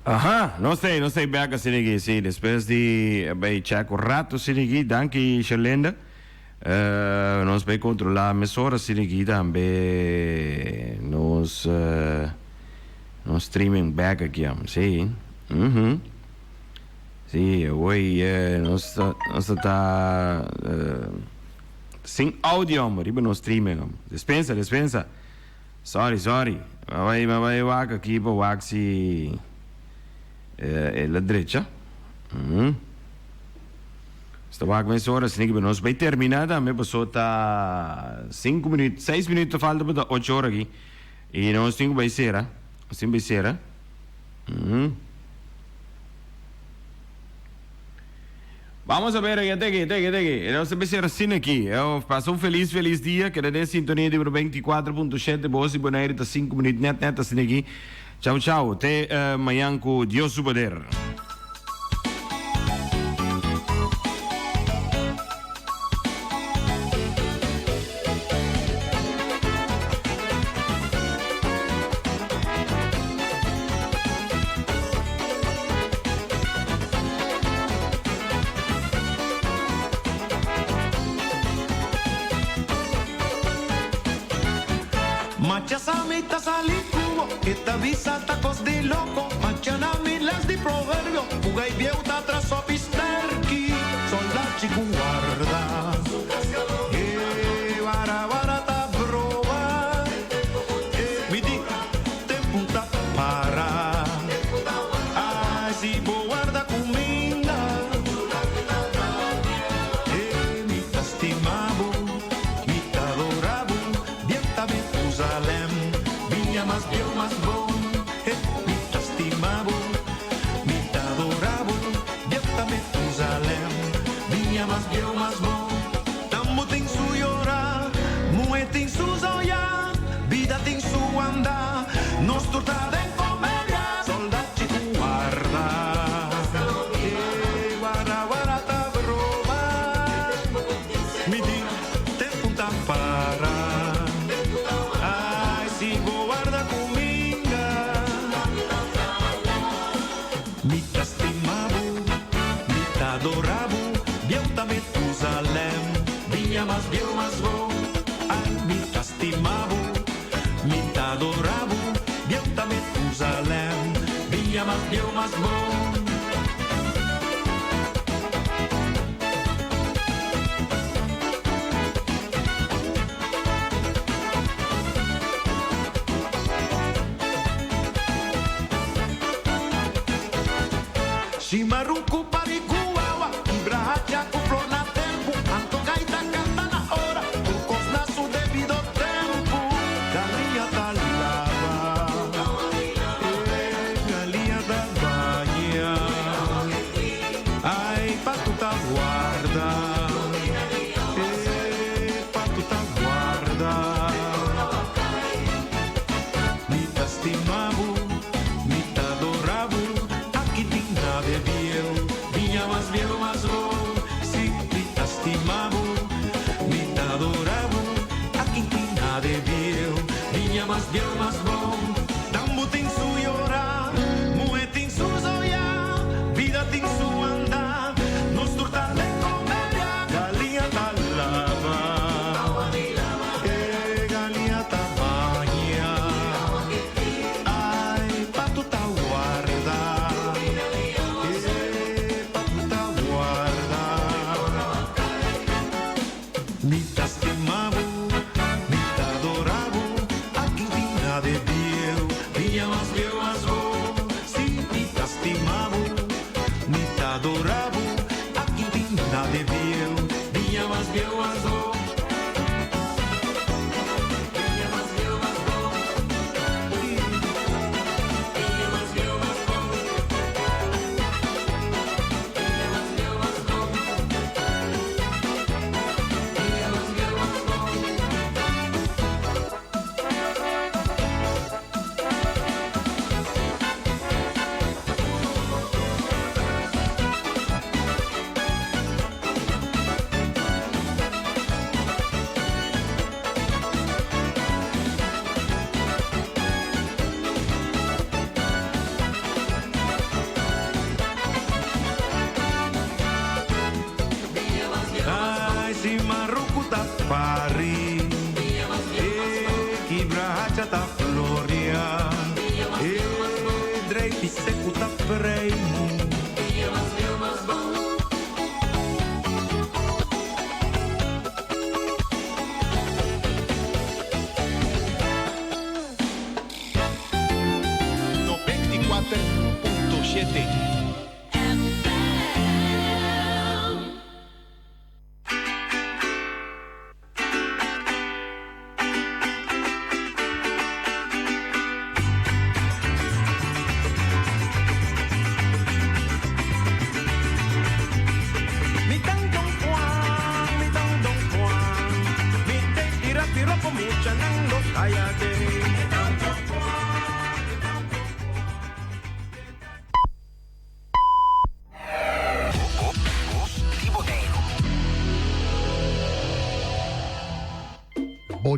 Aha, não sei bem que se sim, depois de bem check o rato se aqui, danke Shalenda. Nós bem controlar a emissora se aqui também nos streaming back aqui, sim. Uhum. Sim, hoje nós está sem áudio, mas no streaming. Dispensa. Sorry. Vai waka aqui para waxi la derecha. Sta waka mais horas, se ninguém nós vai terminar, também passou tá 5 minutos, 6 minutos falta para 8 horas aqui. E nós temos vai ser, assim vai ser. Vamos a ver, até aqui. Nós vamos ser assim aqui. Eu passo um feliz dia. Quero dar sintonia de 24.7. Boas e boa noite. 5 minutos net assim aqui. Tchau. Até amanhã com Deus o poder. Machasamita salikuo, esta visa tacos de loco, machanami las di proverbio, pugay vieuta tras opisterki, soldachi guarda. Barata brova, mi di te punta para, si guarda cuminda, mi tastimabo, mi adorabo, dieta Jerusalem, vinha mas viu mas bom, mi tastimabo, mi adorabo, dieta Jerusalem, vinha mas viu mas bom, tamo tem su llorar, muet tem su zoia, vida tem su andar, nos tortada em comédia, soldati guarda, barata broma, mi di te punta para. Adoravo, vieuta Jerusalem, vinha mas viu mas bom, ai me tastimavo, me adoravo, vieuta Jerusalem, vinha mas viu mas bom. Chimaruco pariguaua, ibrahacha com flor na tempo, antocaita canta na hora, turcos na su devido tempo, galinha da lava, galinha da banha, ai pato da guarda, pato da guarda, me tastimavo, me adoravo, aqui tinha bebeu, vinha mas viu mas bom, se te estimavo, me adoravo, aqui tinha bebeu, vinha mas viu mas bom, tambo tem su llorar, muet tem su zoia, vida tem su andar, nos turta de comédia, galinha da lava, galinha da banha, ai pato da guarda. Me tastimavo, me adoravo, aqui vinha de Biel, vinha mas viu mas bom, se me tastimavo, me adoravo, aqui vinha de Biel, vinha mas viu mas bom. pari e chi braccia ta floria e dreiti secuta preimu.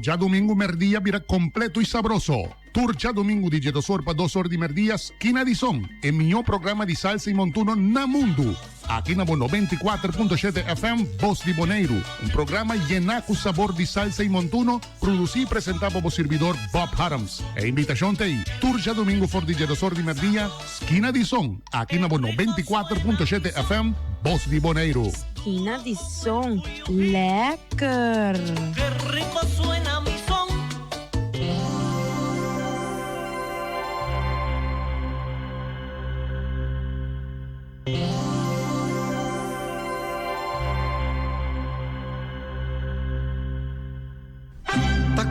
Ya domingo merdía vira completo y sabroso. Tour ya domingo di Jedosor para 2 horas de merdía, esquina de son. En mi programa de salsa y montuno na mundo. Aqui na 94.7 FM, Voz de Boneiro. Um programa llenaco sabor de salsa e montuno, produzido e apresentado por servidor Bob Adams. E invitação tem, Tour já domingo for de Jedosor de Merdia, esquina de som. Aqui na 94.7 FM, Voz de Boneiro. Esquina de som, lekker. Qué rico suena mi son.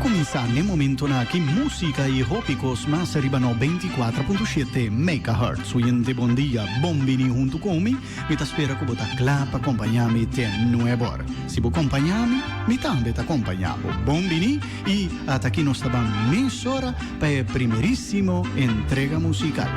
Começando no momento na que música e hópicos mais arriba no 24.7 MHz. Oyente, bom dia, bom-vindo junto comigo. Me espera que você clapa acompanhar-me até 9 horas. Se você acompanhar-me, me também te acompanhamos. Bom-vindo e até aqui nós estamos meia hora para a primeiríssima entrega musical.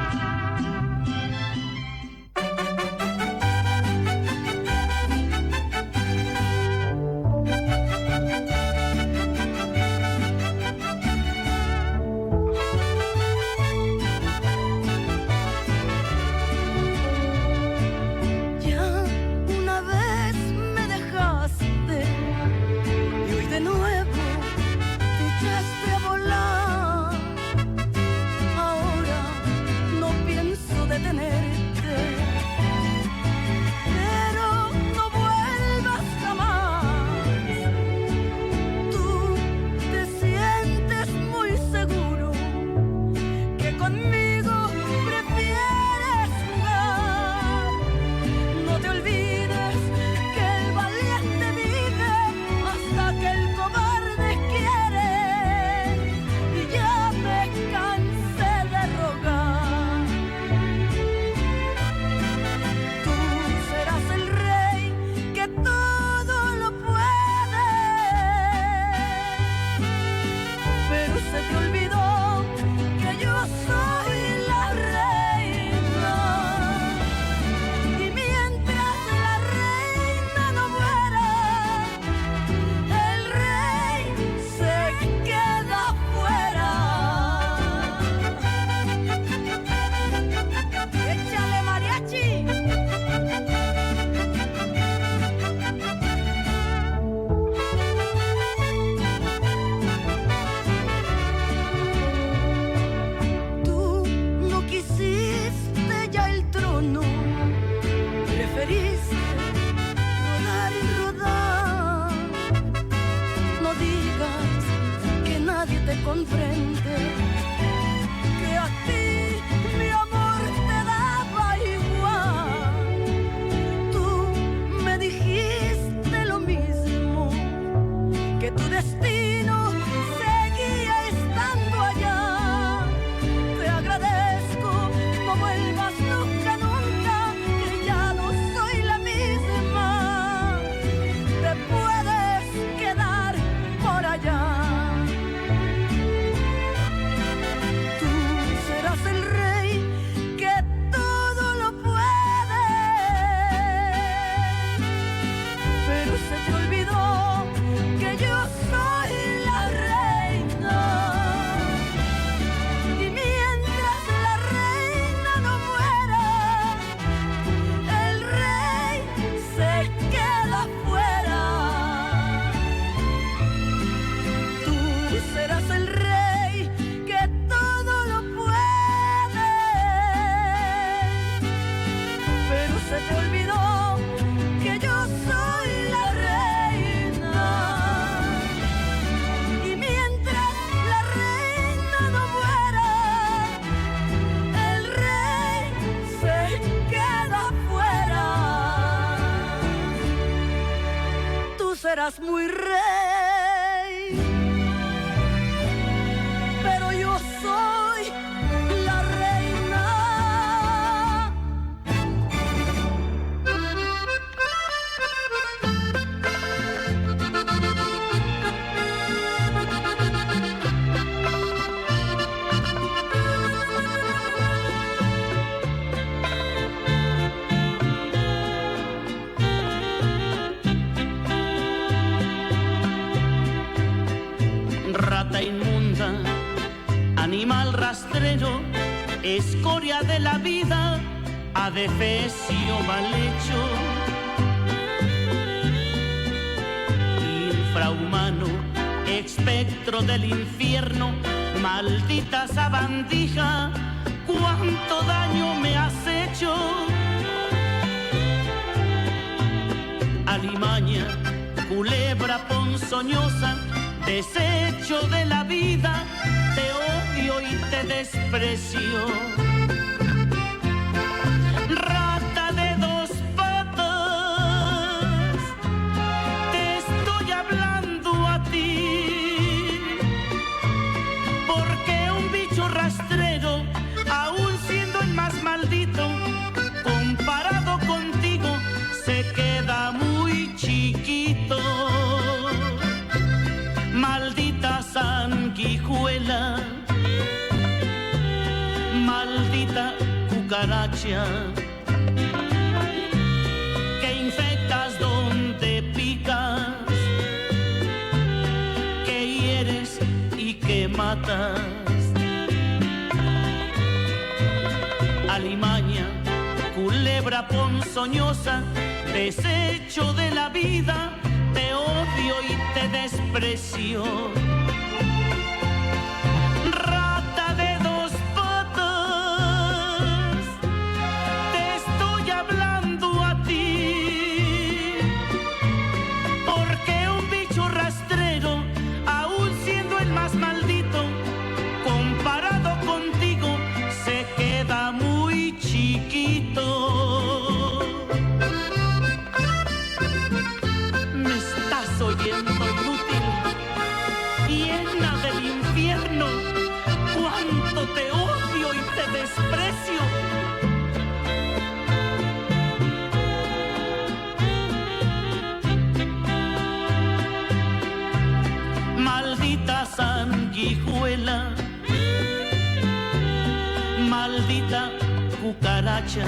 Se te olvidó que yo soy serás muy rey, pero yo soy la reina. Rata inmunda, animal rastrero, escoria de la vida, adefesio mal hecho, infrahumano, espectro del infierno, maldita sabandija, cuánto daño me has hecho. Alimaña, culebra ponzoñosa, desecho de la vida, te odio y te desprecio. Rata de dos patas, te estoy hablando a ti, porque un bicho rastrero, aún siendo el más maldito, comparado contigo, se queda muy chiquito. Maldita sanguijuela, maldita cucaracha, que infectas donde picas, que hieres y que matas. Alimaña, culebra ponzoñosa, desecho de la vida, te odio y te desprecio. Rata de dos patas, te estoy hablando a ti, porque un bicho rastrero, aún siendo el más maldito, comparado contigo, se queda muy chiquito. Oyendo inútil, llena del infierno, cuánto te odio y te desprecio. Maldita sanguijuela, maldita cucaracha,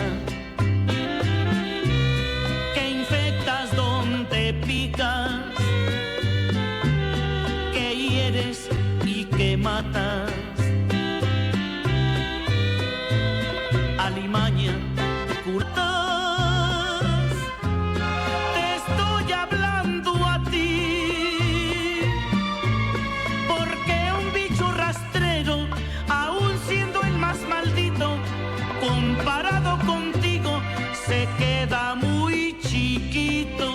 que infectas donde picas, que hieres y que matas. Alimaña, curtas, te estoy hablando a ti, porque un bicho rastrero, aún siendo el más maldito, comparado contigo, se queda muy chiquito.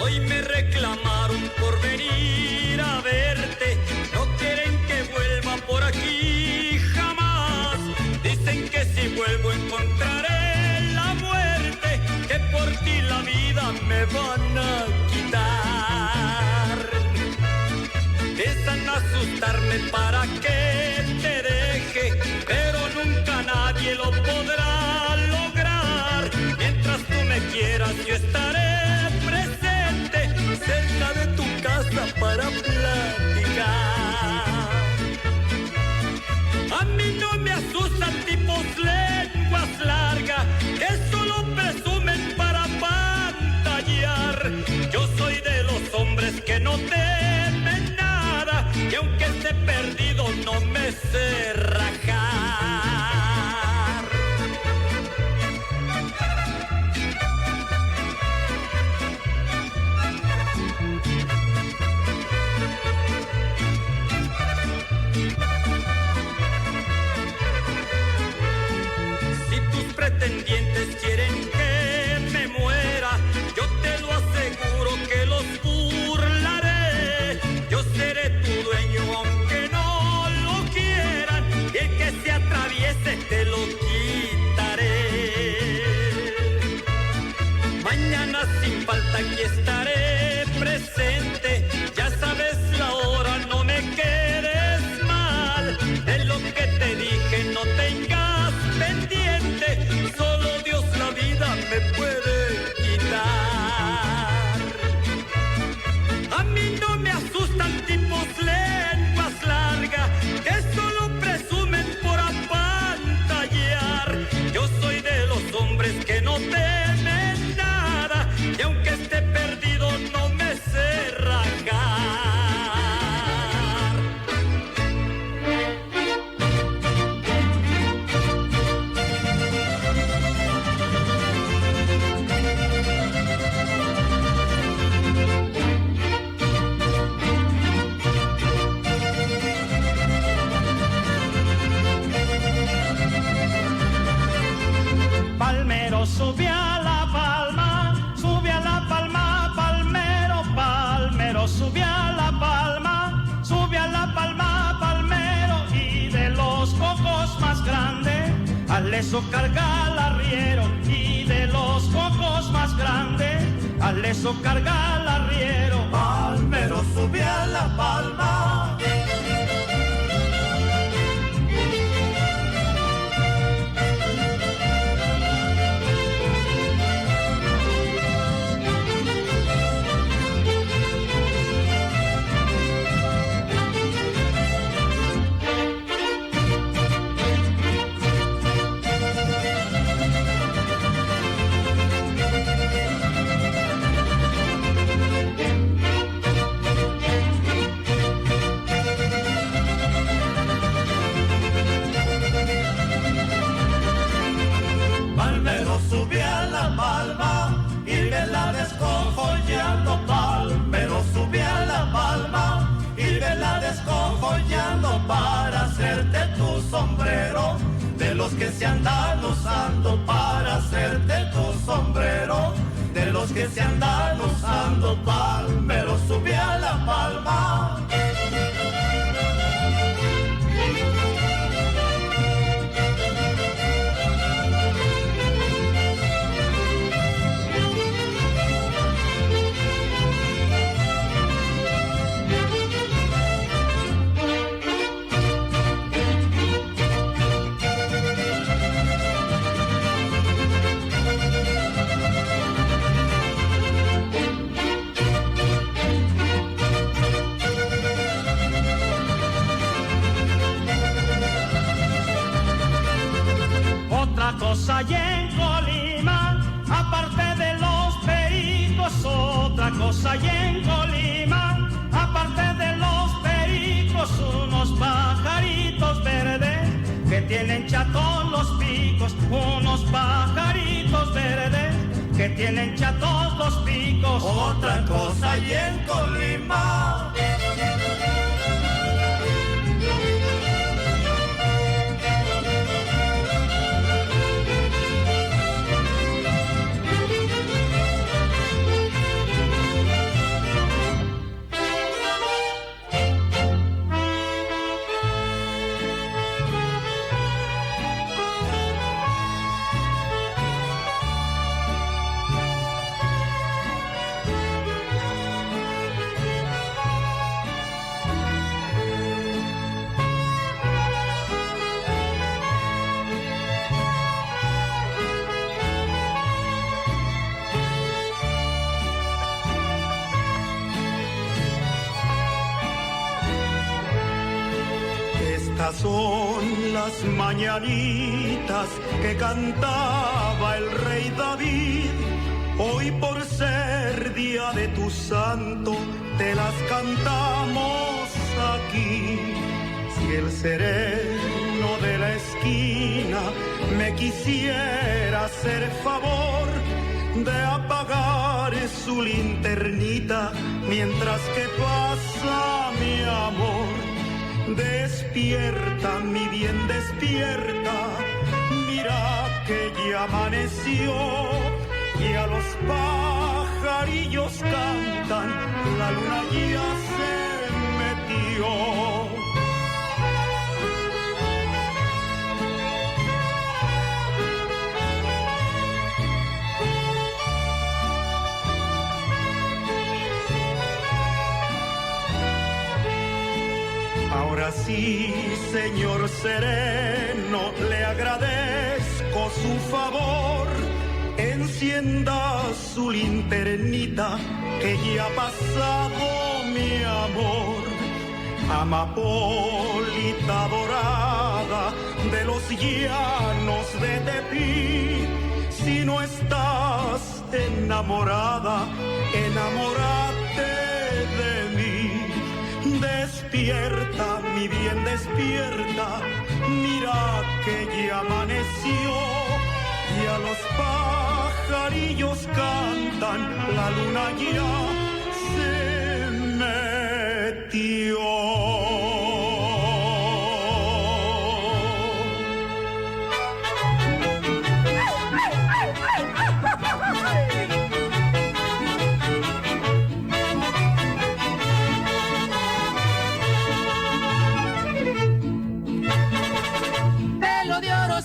Hoy me reclamaron por venir a verte, no quieren que vuelva por aquí jamás. Dicen que si vuelvo encontraré la muerte, que por ti la vida me van a quitar. Piensan asustarme para que te deje, pero nunca nadie lo podrá lograr. Mientras tú me quieras yo estaré cerca de tu casa para platicar. A mí no me asustan tipos lenguas largas que solo presumen para pantallar. Yo soy de los hombres que no temen nada, y aunque esté perdido no me sé rajar. pretendientes quieren que me muera. Yo te lo aseguro que los burlaré. Yo seré tu dueño aunque no lo quieran. Y el que se atraviese te lo quitaré. Mañana sin falta aquí estaré presente. Ya sabes la hora, no me quedes mal. De lo que te dije no tengas pendiente. Solo Dios la vida me puede quitar. A mí no me asustan tipos lenguas largas que solo presumen por apantallar. Yo soy de los hombres que no temen nada y aunque esté perdido no me sé rajar. Palmero sube a la palma, sube a la palma, palmero, palmero, sube a la palma, sube a la palma, palmero, y de los cocos más grandes, al eso carga el arriero, y de los cocos más grandes, al eso carga el arriero. Palmero sube a la palma. Palmero sube a la palma y vela descojollando. Palmero sube a la palma y vela descojollando para hacerte tu sombrero de los que se andan usando, para hacerte tu sombrero de los que se andan usando. Palmero sube a la palma. Otra cosa hay en Colima, aparte de los pericos, otra cosa hay en Colima, aparte de los pericos, unos pajaritos verdes que tienen chatos los picos, unos pajaritos verdes que tienen chatos los picos. Otra cosa hay en Colima. Estas son las mañanitas que cantaba el rey David. Hoy por ser día de tu santo te las cantamos aquí. Si el sereno de la esquina me quisiera hacer favor de apagar su linternita mientras que pasa mi amor. Despierta, mi bien, despierta, mira que ya amaneció y a los pajarillos cantan, la luna ya se metió. Ahora sí, señor sereno, le agradezco su favor. Encienda su linternita, que ya ha pasado mi amor. Amapolita dorada de los llanos de Tepic, si no estás enamorada, enamórate de mí. Despierta, mi bien, despierta, mira que ya amaneció y a los pajarillos cantan, la luna ya se metió.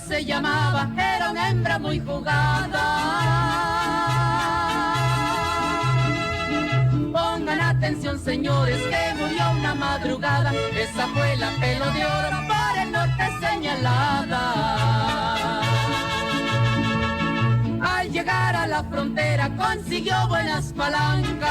Se llamaba, era una hembra muy jugada. Pongan atención, señores, que murió una madrugada. Esa fue la Pelo de Oro por el norte señalada. Al llegar a la frontera consiguió buenas palancas.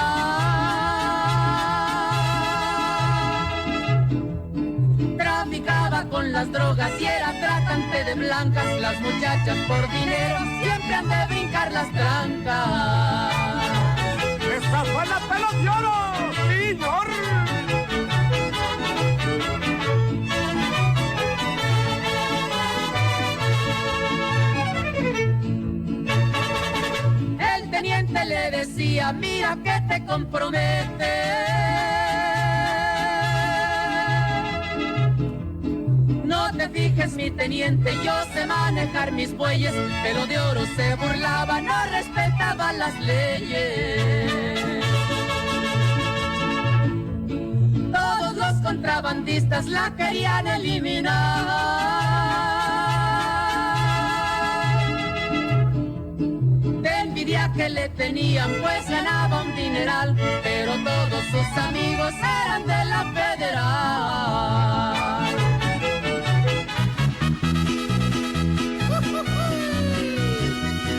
Traficaba con las drogas y era tratante de blancas. Las muchachas por dinero siempre han de brincar las trancas. ¡Esa fue la Pelo de Oro, señor! El teniente le decía, mira que te compromete. No te fijes, mi teniente, yo sé manejar mis bueyes. Pelo de Oro se burlaba, no respetaba las leyes. Todos los contrabandistas la querían eliminar. De envidia que le tenían, pues ganaba un dineral, pero todos sus amigos eran de la Federal.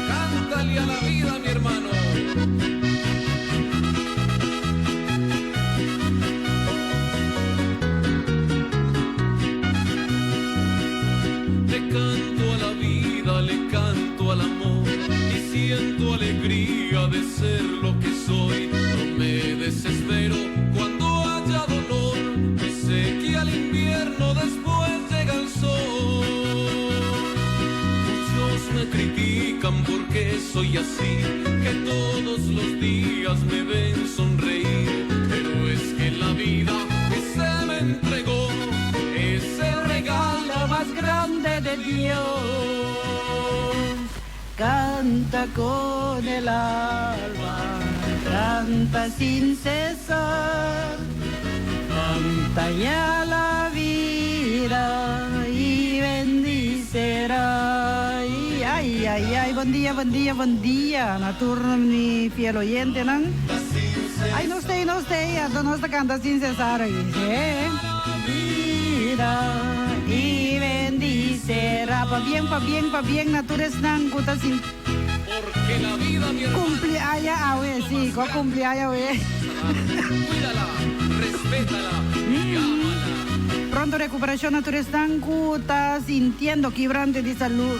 Cántale a la vida, mi hermano. Le canto a la vida, le canto al amor y siento alegría de ser lo que soy. No me desespero cuando haya dolor y sé que al invierno después llega el sol. Muchos me critican porque soy así, que todos los días me ven sonreír, pero es que la vida que se me entregó es el regalo más grande de Dios. Canta con el alma, canta sin cesar, canta ya la vida y bendicerá. Ay, ay, ay, buen día, buen día, buen día. Naturno mi fiel oyente, ¿no? Ay, no sé, ya no está canta sin cesar. Vida y bendicerá. Pa' bien, natures nan kuta sin. Porque la vida, mi hermano, Cumpleaños, sí, cumpleaños, cuídala, respétala y ámala. Pronto recuperación, natures nan kuta sintiendo quebrante de salud.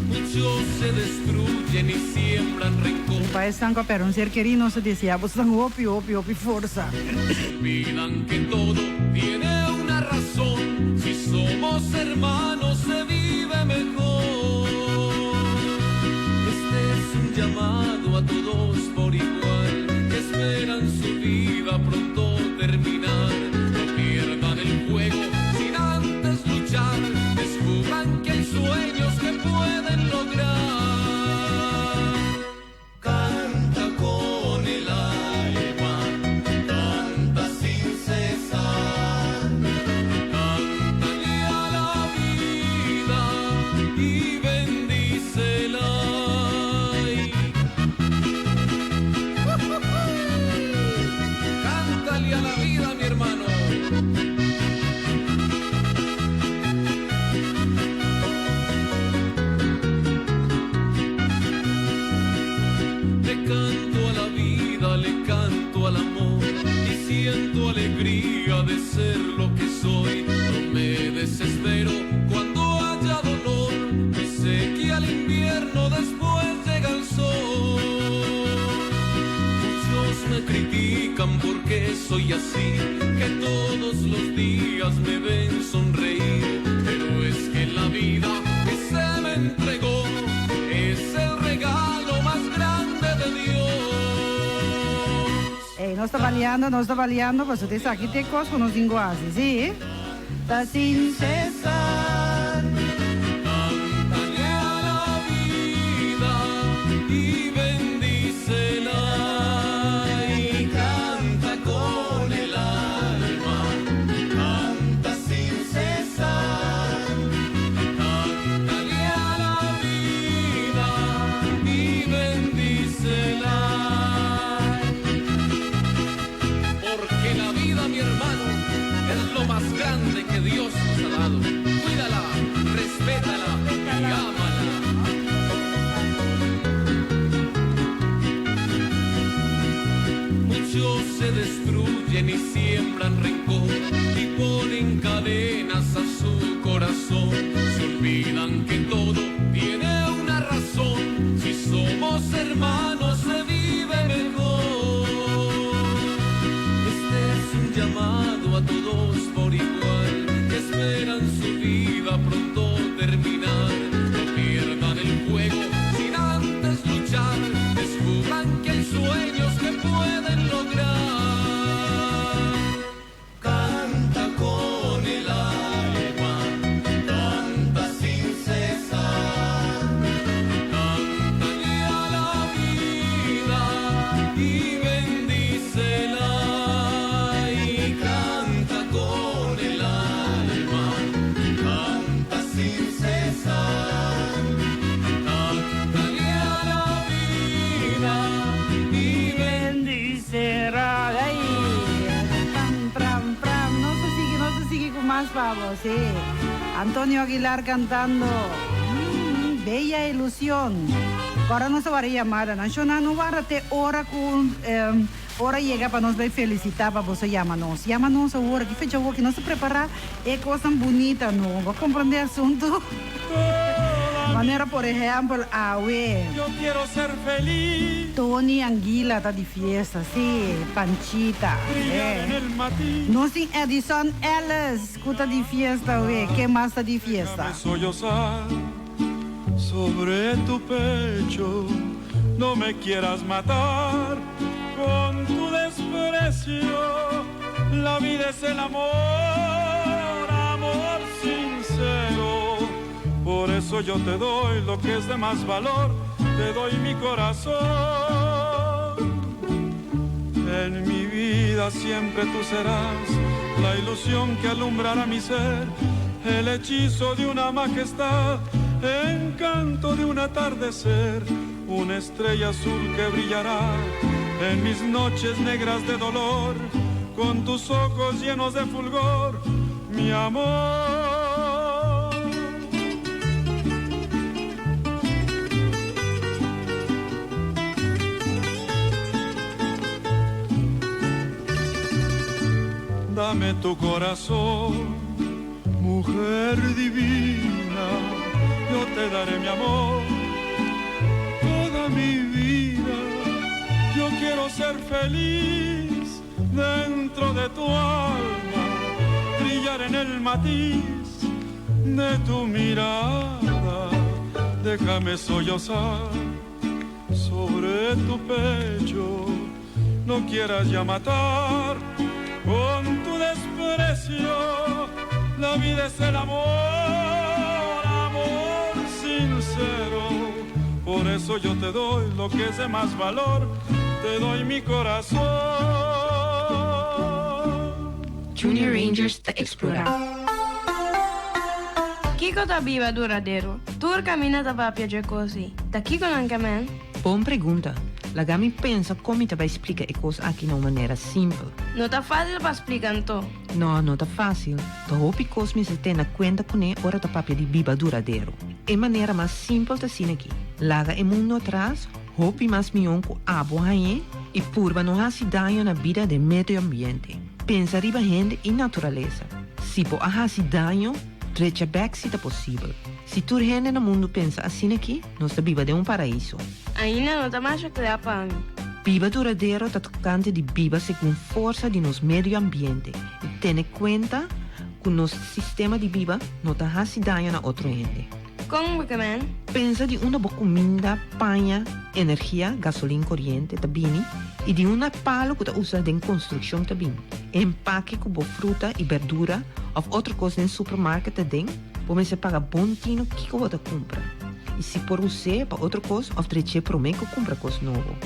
Muchos se destruyen y siembran rencor. Para están pero un ser querido se decía, pues están opio, fuerza. Olvidan que todo tiene una razón. Si somos hermanos se vive mejor. Este es un llamado a todos por igual, que esperan su vida pronto terminar. No pierdan el juego sin antes luchar. Descubran que hay sueños que pueden lograr. invierno después llega el sol. Muchos me critican porque soy así, que todos los días me ven sonreír. Pero es que la vida que se me entregó es el regalo más grande de Dios. Não está baleando, pues usted sabe que tem coisa com os linguagens, sim? Tá sem cessar. Cántale a la vida y bendícela y canta con el alma, canta sin cesar. Cántale a la vida y bendícela. Porque la vida, mi hermano, es lo más grande que Dios nos ha dado. Cuídala, respétala y ámala. Muchos se destruyen y siembran rencor y ponen cadenas a su corazón. Se olvidan que todo tiene una razón. Si somos hermanos se vive mejor. Este es un llamado a todos por igual, que esperan su vida pronto terminar. No pierdan el juego sin antes luchar. Descubran que hay sueños que pueden lograr. Canta con el alma, canta sin cesar. Cántale a la vida y bendícela. Y canta con el alma, canta sin cesar. Cántale a la vida y bendícela. Ay, pram. No se sigue con más favos, sí. Antonio Aguilar cantando Bella Ilusión. Agora não se vai chamar, não vai ter hora com hora chega para nós felicitar para você chama nós a hora que fecha que nós se preparar é coisa bonita não vai compreender assunto. Maneira por exemplo Yo quiero ser feliz. Tony Anguila está de fiesta, sim, Panchita. En el matiz. Nós tem Edison Ellis, que está de fiesta, quem mais está de fiesta? Déjame sollozar sobre tu pecho, no me quieras matar con tu desprecio. La vida es el amor, amor sincero. Por eso yo te doy lo que es de más valor, te doy mi corazón. En mi vida siempre tú serás la ilusión que alumbrará mi ser, el hechizo de una majestad, encanto de un atardecer, una estrella azul que brillará en mis noches negras de dolor, con tus ojos llenos de fulgor, mi amor. Dame tu corazón, mujer divina, yo te daré mi amor, toda mi vida. Yo quiero ser feliz dentro de tu alma, brillar en el matiz de tu mirada. Déjame sollozar sobre tu pecho, no quieras ya matar con tu desprecio. La vida es el amor, amor sincero. Por eso yo te doy lo que es de más valor, te doy mi corazón. Junior Rangers The Explorer. Kiko tá viva duradeiro. Tur camina da papia de così. Da Kiko non camen? Bom pergunta. Lagami pensa come te vai explicar a coisa aqui de uma maneira simples. Não tá fácil para explicar então. Não tá fácil. Te hoop que cosme se tem na conta com a hora da papia de biba duradeiro. É maneira mais simples de assim aqui. Laga o mundo atrás, hoop mais mion com abo aí e purba não há cidade na vida do meio ambiente. Pensa riba gente e natureza. Se po há cidade, trecha back se é possível. Se tu gente no mundo pensa assim aqui, nós está viva de um paraíso. Ainda não tá mais claro para mim. Viva duradeiro está tocante de viva segundo força de nosso meio ambiente. E tem conta que nosso sistema de viva não está fazendo dano na outra gente. Como que man? Pensa de uma boa comida, panha, energia, gasolina corrente, também, e de uma palo que usa em construção também. Empaque com boa fruta e verdura, ou outra coisa no supermercado também, você paga bom tino que você compra. E se por você para outra coisa, ou treche para mim que compra coisa nova.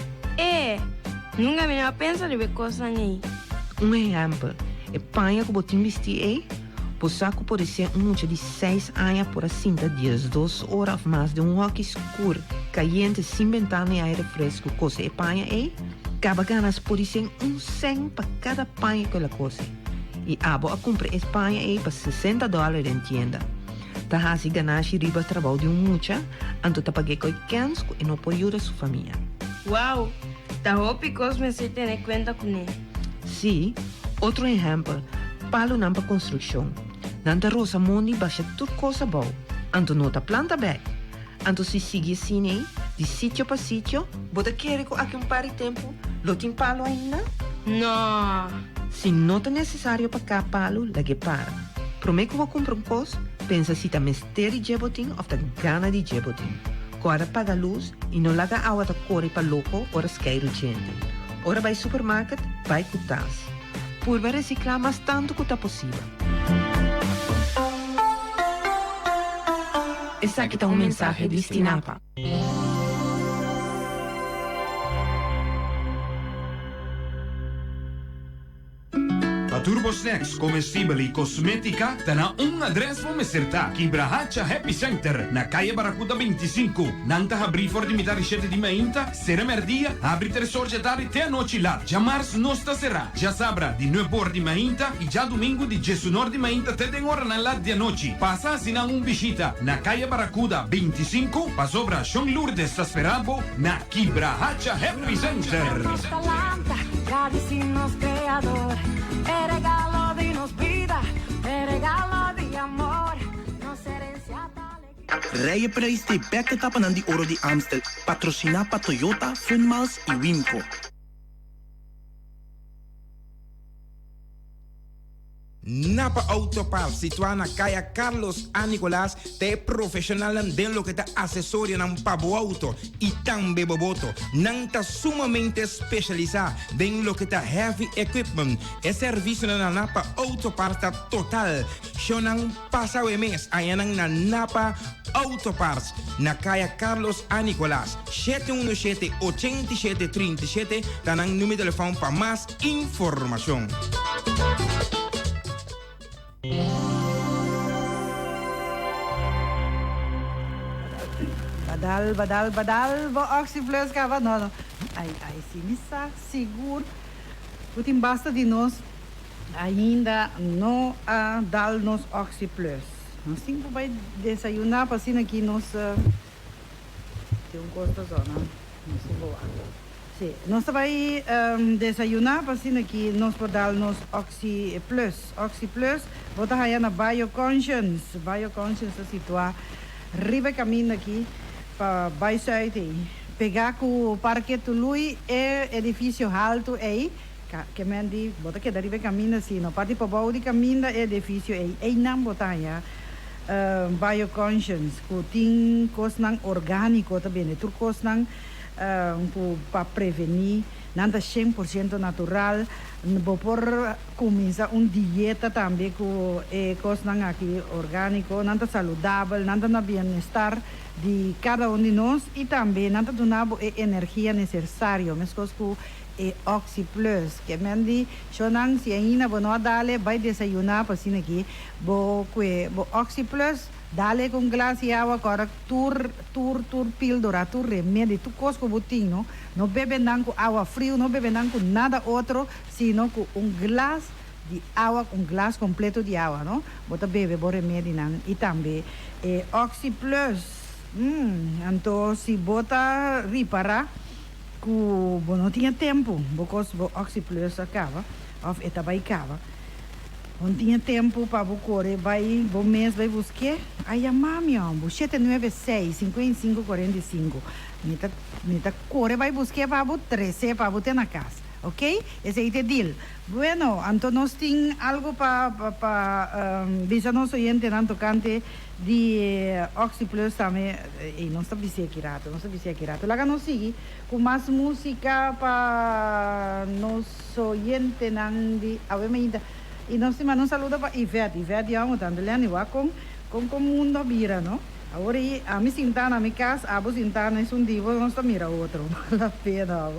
Nunca me pensa de ver coisa aí. Um exemplo, é panha que você investir aí, o saco pode ser muito de 6 anos por cinta dias, 2 horas mais de rock escuro, caliente sem ventana e aire fresco, coisa é panha aí, cada ganas pode ser 1 para cada panha que ela coisa. E a compra panha aí para $60 em tienda. Tá assim ganar riba trabalho de mucha, então tá paguei com cans e não pode ajudar sua família. Uau! Tá hopi Cosme se tem conta com ele. Sim, outro exemplo, palo não para construção. Nanta rosa moni baixa tudo coisa boa. Anto nota planta bem. Anto se sigue assim aí, de sítio para sítio, bota querer com aqui par de tempo, lo tem palo ainda? Não. Se não é necessário para cá palo, lage para. Prometo que vou comprar coisa, pensa se tá mestre de jebotin ou tá gana de jebotin. Agora paga luz e não laga água da corre para louco ou esqueiro gente. Ora vai supermercado, vai cutas. Por reciclar mais tanto quanto possível. Esse aqui está um mensagem de Stinapa. A Turbo Snacks comestível e cosmética está na um adres vamos acertar. Kibrahacha Happy Center, na Calle Baracuda 25. Nanta abrir for de mitad ricette di mainta, sera merdia, abri 3 horas da tarde até a noite lá. Já março não está será. Já sabra de 9 horas de mainta e já domingo de 19 de mainta até 10 horas na lá de noite. Passa assim na visita na Calle Baracuda 25, pa sobra Sean Lourdes Sasperabo, na Kibrahacha Happy Center. È regalo di nos vida, è regalo di amor, nos herencia tale. Rijprijs de beketappen aan die oro di Amstel. Patrocina pa Toyota, Funmals e Wimco. Napa Autopar, situada na Caia Carlos A. Nicolás, te profissional den lo que te assessoria nan pabo auto e também boboto. Nan ta sumamente especializado den lo que te heavy equipment. E serviço na Napa Autopar ta total. Shonan passa o mês ayanang na Napa Autoparts na Caia Carlos A. Nicolás 717-8737 tanang número de telefone para mais informação. Badal, vou oxiflux cava não. Ai, sinissa, seguro. O tem basta de nós ainda não dar nos oxiflux. Nós sempre vai desayunar para assim aqui nós tem gosto só, não? Nós boa. Sim, nós vai desayunar para assim aqui nós por dar nos oxiflux. Oxiflux, botar aí na Bioconscience. Bioconscience se situa riba caminho aqui para baixo aí. Pegar com o Parque Tului é edifício alto aí. Que me andi, bota que daribe caminho assim, no parte para baixo de caminho é edifício aí não botar já Bioconscience, que tem coisa orgânico também, tudo coisa para prevenir, nada 100% natural, vou por começar dieta também com coisa aqui orgânico, nada saudável, nada na bem-estar de cada de nós e também nada donar energia necessária, mas coisa e Oxyplus, que me andi, chonan se ainda não dale, vai desayunar para assim aqui, bo Oxyplus, dale com glass e água, agora tur píldora, tur remédio, tu cosco botinho, não bebe não com água frio, não bebe não com nada outro, sino com glass de água, glass completo de água, não? Bota bebe, bo remédio não, e também Oxyplus, então se bota reparar, que não tinha tempo, porque o Oxyplus acaba, ou estava acaba. não tinha tempo para correr, bom mês, vai buscar, aí a mami, 796-5545, me corre, vai buscar para 13, para ter na casa, ok? Esse aí é o deal. Bueno, então nós temos algo para visar nosso oyente, não tocante de Oxyplus também, e não está bem aqui rato, lá nós seguimos com mais música para nosso oyente, não de, e nós temos um saludo para Ivete, eu tanto lendo com o mundo vira, não? Agora, a mim sentar na minha casa, a você sentar nesse divo, nós estamos mira outro, não a pena.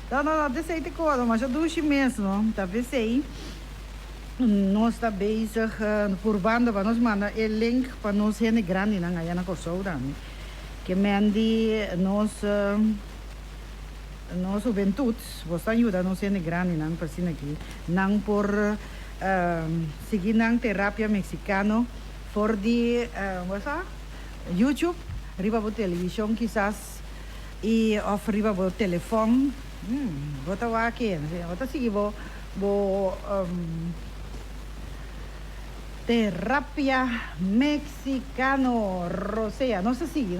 Então, não sei de coisa, mas já 2 meses, não? Talvez aí, nós estamos bezig, por banda, para nós mandar o link para nós gente grande, não? Aí na Kosovo, que mande nós juventude, você ajuda nós gente grande, não? Para assim aqui, não por seguir na terapia mexicana, por de, YouTube, arriba por televisão, quizás, e arriba por telefone. Bota aqui, bota seguir terapia mexicano Rosea, não se sigue.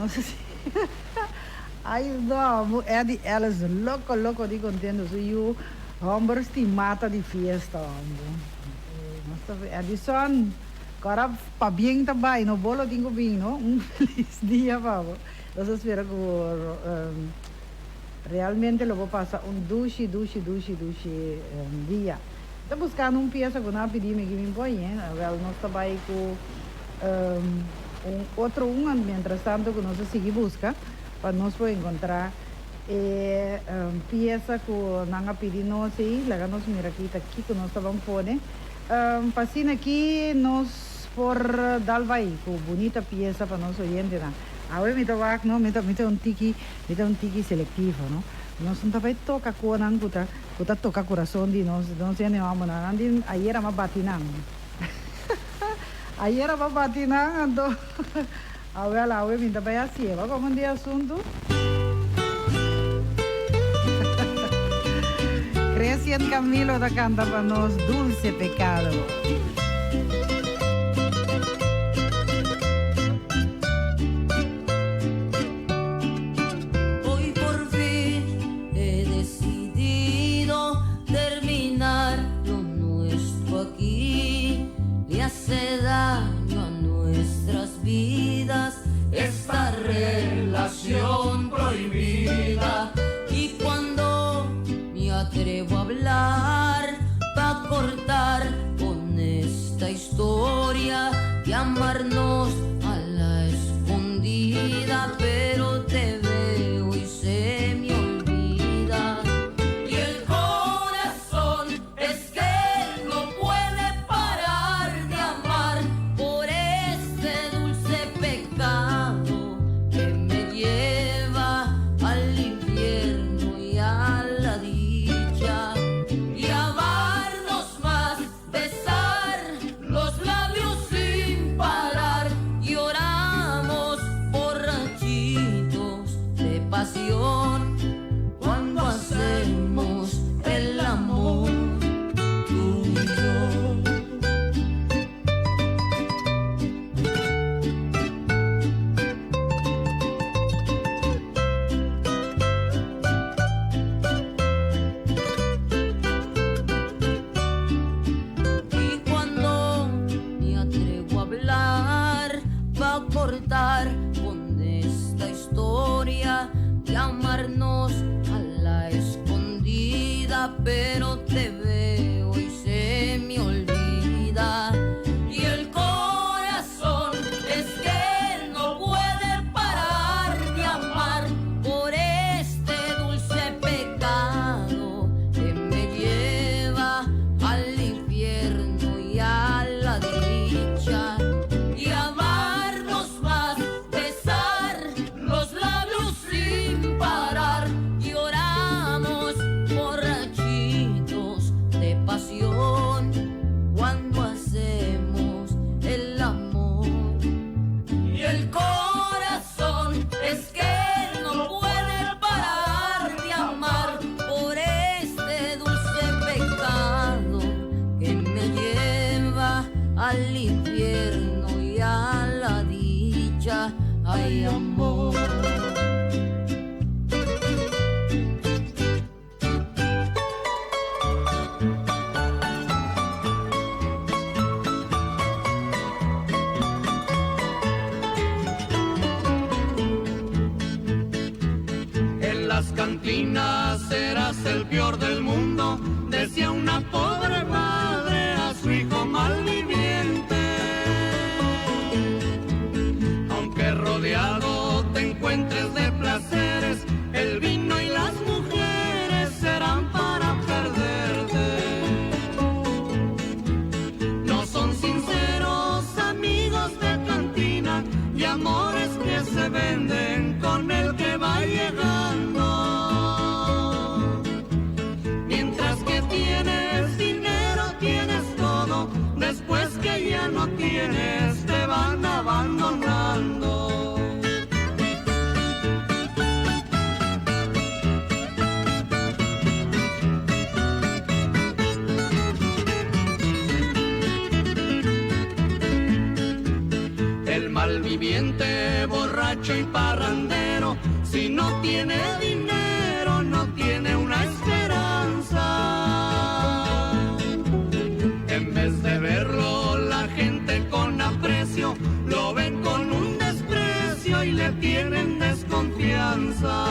Ai não, elas louco de contento, so you hombres te mata de fiesta, Edison, agora para bem também, no bolo tenho bem, não? Feliz dia, pavo. Eu espero que realmente lo vou passar duche dia. Estou buscando peça que não pedi me que me põe, nós trabalhamos com outro mientras tanto que nós seguimos busca para nós poder encontrar peça que não pedi nós aí, lá nós mira aqui que nós estamos pondo, passando aqui nós por dar vai com bonita peça para nós oyente, agora me toca não me tiki seletivo, não? Nós não vai tocar com não puta toca coração de nós nem vamos na andi aí era uma batinang então agora me vai assim vai como de assunto Cristian Camilo da canta para nós Dulce Pecado. Hace daño a nuestras vidas esta relación prohibida, y cuando me atrevo a hablar pa' cortar con esta historia de amarnos a la escondida, pero te veo y se me olvida y el corazón es que no puede parar de amar por este dulce pecado que me lleva al infierno y a la dicha, y amarnos más, besar los labios sin parar, lloramos borrachitos de pasión cuando hacemos el amor tú y yo. Y cuando me atrevo a hablar va a cortar con esta historia de amarnos a la escondida, pero te veo y se me olvida y el corazón es que no puede parar de amar por este dulce pecado que me lleva al infierno y a la dicha, y amarnos más, hay amor. En las cantinas serás el peor del mundo, decía una pobre madre a su hijo malviviente. Aunque rodeado te encuentres de placeres, el vino y las mujeres serán para perderte. No son sinceros amigos de cantina y amores que se venden con el que va llegando. Mientras que tienes dinero, tienes todo, después que ya no tienes, te van abandonando. El malviviente, borracho y parrandero, si no tiene dinero, no tiene una esperanza. En vez de verlo la gente con aprecio, lo ven con un desprecio y le tienen desconfianza.